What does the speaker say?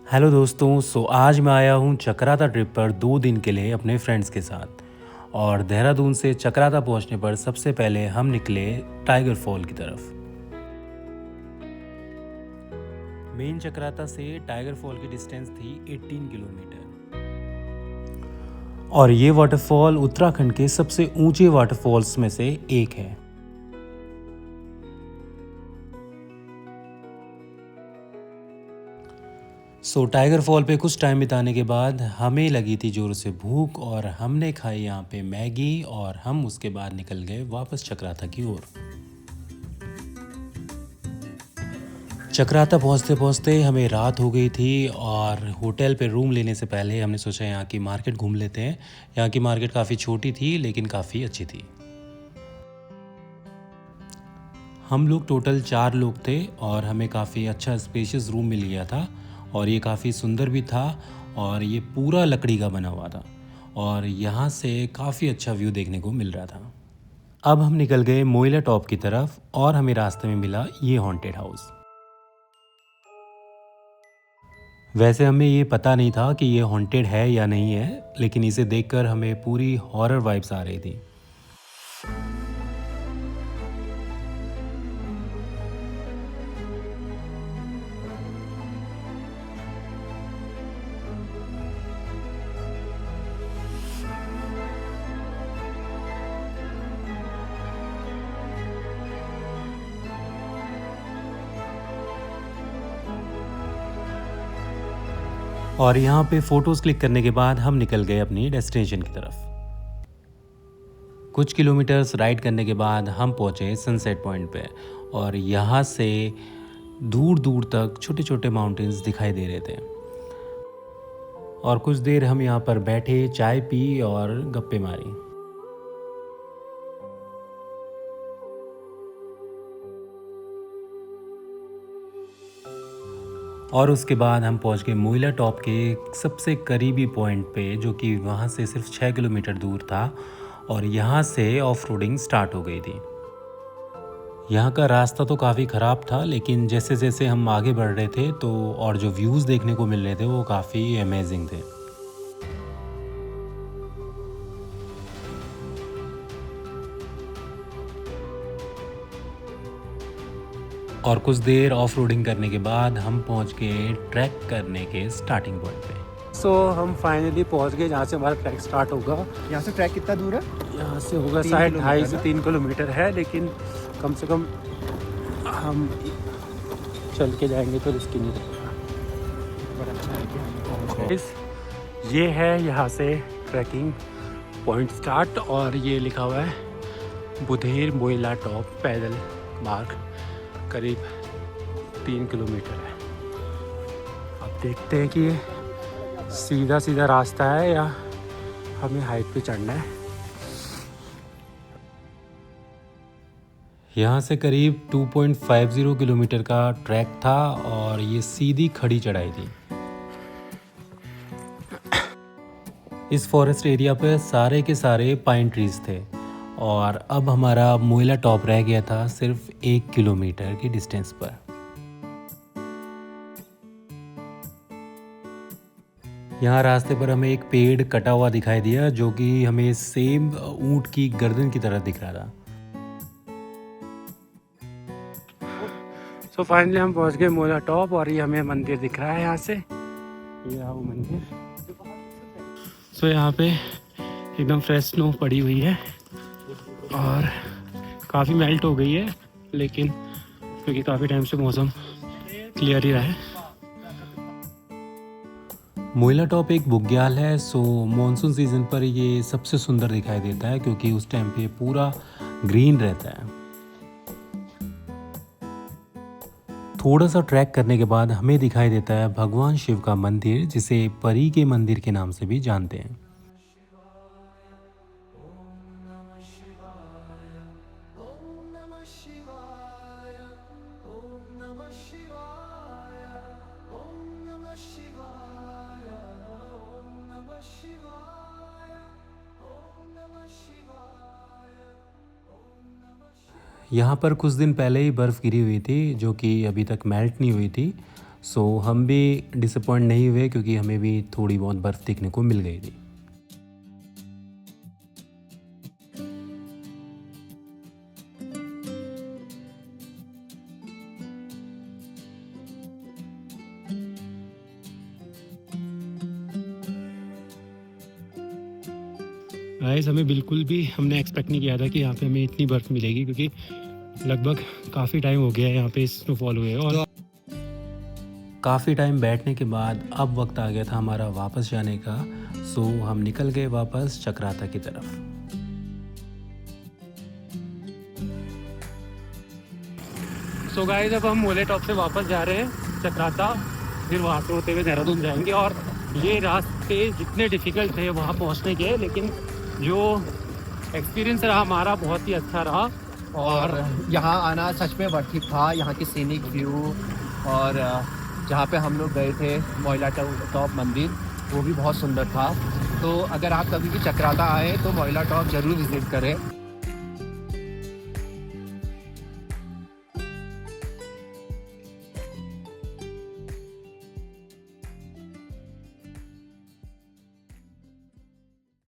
Hello दोस्तों, आज मैं आया हूँ चक्राता ट्रिप पर 2 दिन के लिए अपने फ्रेंड्स के साथ। और देहरादून से चक्राता पहुँचने पर सबसे पहले हम निकले टाइगर फॉल की तरफ। मेन चक्राता से टाइगर फॉल की डिस्टेंस थी 18 किलोमीटर। और ये वाटरफॉल उत्तराखंड के सबसे ऊंचे वाटरफॉल्स में से एक है। टाइगर फॉल पे कुछ टाइम बिताने के बाद हमें लगी थी ज़ोर से भूख और हमने खाई यहाँ पे मैगी और हम उसके बाद निकल गए वापस चक्राता की ओर। चक्राता पहुँचते पहुँचते हमें रात हो गई थी और होटल पे रूम लेने से पहले हमने सोचा यहाँ की मार्केट घूम लेते हैं। यहाँ की मार्केट काफ़ी छोटी थी लेकिन काफ़ी अच्छी थी। हम लोग टोटल 4 लोग थे और हमें काफ़ी अच्छा स्पेशियस रूम मिल गया था और ये काफ़ी सुंदर भी था और ये पूरा लकड़ी का बना हुआ था और यहाँ से काफ़ी अच्छा व्यू देखने को मिल रहा था। अब हम निकल गए मोइला टॉप की तरफ और हमें रास्ते में मिला ये हॉन्टेड हाउस। वैसे हमें ये पता नहीं था कि ये हॉन्टेड है या नहीं है, लेकिन इसे देखकर हमें पूरी हॉरर वाइब्स आ रही थी। और यहाँ पे फ़ोटोज़ क्लिक करने के बाद हम निकल गए अपनी डेस्टिनेशन की तरफ। कुछ किलोमीटर्स राइड करने के बाद हम पहुँचे सनसेट पॉइंट पे और यहाँ से दूर दूर तक छोटे छोटे माउंटेन्स दिखाई दे रहे थे। और कुछ देर हम यहाँ पर बैठे, चाय पी और गप्पे मारी। और उसके बाद हम पहुँच गए मोइला टॉप के सबसे करीबी पॉइंट पे, जो कि वहाँ से सिर्फ 6 किलोमीटर दूर था और यहाँ से ऑफ रोडिंग स्टार्ट हो गई थी। यहाँ का रास्ता तो काफ़ी ख़राब था, लेकिन जैसे जैसे हम आगे बढ़ रहे थे तो और जो व्यूज़ देखने को मिल रहे थे वो काफ़ी अमेजिंग थे। और कुछ देर ऑफ रोडिंग करने के बाद हम पहुँच गए ट्रैक करने के स्टार्टिंग पॉइंट पे। हम फाइनली पहुँच गए जहाँ से हमारा ट्रैक स्टार्ट होगा। यहाँ से ट्रैक कितना दूर है? यहाँ से होगा शायद 2.5 से 3 किलोमीटर है, लेकिन कम से कम हम चल के जाएंगे तो रिस्की नहीं रहेगा। ये है यहाँ से ट्रैकिंग पॉइंट स्टार्ट और ये लिखा हुआ है बुधेर मोइला टॉप पैदल मार्ग, करीब 3 किलोमीटर है। अब देखते हैं कि ये सीधा सीधा रास्ता है या हमें हाइट पे चढ़ना है। यहाँ से करीब 2.50 किलोमीटर का ट्रैक था और ये सीधी खड़ी चढ़ाई थी। इस फॉरेस्ट एरिया पे सारे के सारे पाइन ट्रीज थे और अब हमारा मोइला टॉप रह गया था सिर्फ 1 किलोमीटर की डिस्टेंस पर। यहाँ रास्ते पर हमें एक पेड़ कटा हुआ दिखाई दिया, जो कि हमें सेम ऊंट की गर्दन की तरह दिख रहा था। फाइनली हम पहुंच गए मोइला टॉप और ये हमें मंदिर दिख रहा है यहाँ से। ये रहा वो मंदिर। यहाँ पे एकदम फ्रेश स्नो पड़ी हुई है और काफ़ी मेल्ट हो गई है, लेकिन क्योंकि काफ़ी टाइम से मौसम क्लियर ही रहा है। मोइला टॉप एक बुग्याल है, मॉनसून सीज़न पर ये सबसे सुंदर दिखाई देता है क्योंकि उस टाइम पे पूरा ग्रीन रहता है। थोड़ा सा ट्रैक करने के बाद हमें दिखाई देता है भगवान शिव का मंदिर, जिसे परी के मंदिर के नाम से भी जानते हैं। यहाँ पर कुछ दिन पहले ही बर्फ़ गिरी हुई थी, जो कि अभी तक मेल्ट नहीं हुई थी। सो हम भी डिसअपॉइंट नहीं हुए क्योंकि हमें भी थोड़ी बहुत बर्फ़ देखने को मिल गई थी। गाइस हमें बिल्कुल भी हमने एक्सपेक्ट नहीं किया था कि यहाँ पे हमें इतनी बर्फ़ मिलेगी, क्योंकि लगभग काफ़ी टाइम हो गया है यहाँ पे स्नोफॉल हुए और काफ़ी टाइम बैठने के बाद अब वक्त आ गया था हमारा वापस जाने का। सो हम निकल गए वापस चक्राता की तरफ। सो गाइस अब हम मोले टॉप से वापस जा रहे हैं चक्राता, फिर वहाँ से होते हुए देहरादून जाएंगे। और ये रास्ते जितने डिफ़िकल्ट थे वहाँ पहुँचने के, लेकिन जो एक्सपीरियंस रहा हमारा बहुत ही अच्छा रहा। और यहाँ आना सच में वर्थ इट था। यहाँ की सीनिक व्यू और जहाँ पे हम लोग गए थे मोइला टॉप मंदिर, वो भी बहुत सुंदर था। तो अगर आप कभी भी चक्राता आए तो मोइला टॉप ज़रूर विज़िट करें।